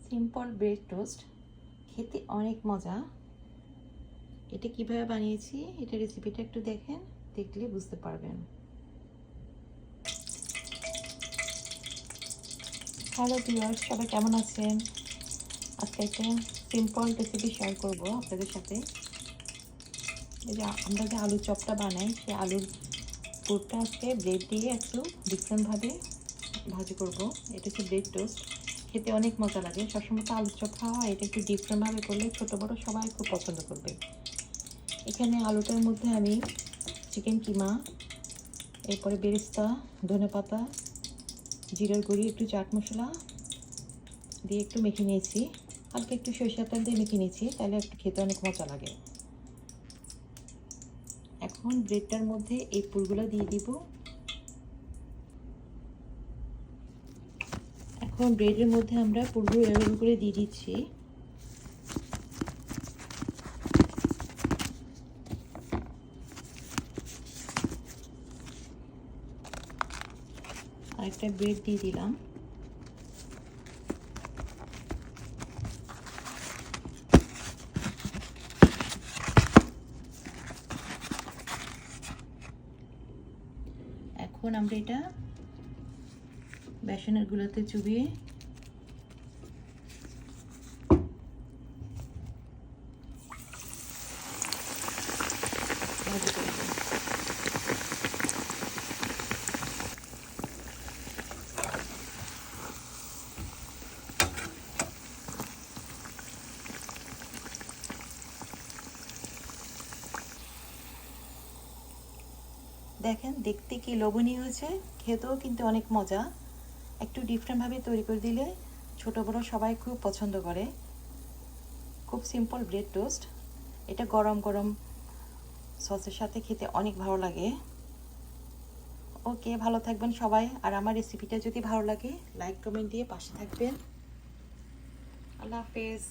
Simple bread toast খেতে অনেক মজা। এটা কিভাবে বানিয়েছি, এটা রেসিপিটা একটু দেখেন, দেখলে বুঝতে পারবেন। হ্যালো ভিউয়ার্স, সবাই কেমন আছেন? আজকে একটা সিম্পল রেসিপি শেয়ার করব আপনাদের সাথে। এই যে আমরা যে আলুর চপটা বানাই, সেই আলুর পুরটা আজকে ব্রেড দিয়ে একটু ডিফারেন্টভাবে ভাজি করব। এটা হচ্ছে ব্রেড টোস্ট, খেতে অনেক মজা লাগে। সবসময় তো আলুর চপ খাওয়া, এটা একটু ডিফারেন্টভাবে করলে ছোটো বড়ো সবাই খুব পছন্দ করবে। এখানে আলুটার মধ্যে আমি চিকেন কিমা, এরপরে বেরেস্তা, ধনেপাতা, জিরার গুঁড়ি, একটু চাট মশলা দিয়ে একটু মেখে নিয়েছি। হালকা একটু সরিষার তেল দিয়ে মেখে নিয়েছি, তাহলে একটু খেতে অনেক মজা লাগে। এখন ব্রেডটার মধ্যে এই পুরগুলো দিয়ে দিব। এখন ব্রেডের মধ্যে আমরা পুরগুলো এভাবে করে দিয়ে দিচ্ছি। আরেকটা ব্রেড দিয়ে দিলাম। এখন আমরা এটা বেসনের গুঁড়োতে চুবিয়ে ভাজি করব। দেখেন দেখতে কি লোভনীয় হয়েছে, খেতেও কিন্তু অনেক মজা। একটু ডিফারেন্টভাবে তৈরি করে দিলে ছোটো বড়ো সবাই খুব পছন্দ করে। খুব সিম্পল ব্রেড টোস্ট, এটা গরম গরম সসের সাথে খেতে অনেক ভালো লাগে। ওকে, ভালো থাকবেন সবাই। আর আমার রেসিপিটা যদি ভালো লাগে, লাইক কমেন্ট দিয়ে পাশে থাকবেন। আল্লাহ হাফেজ।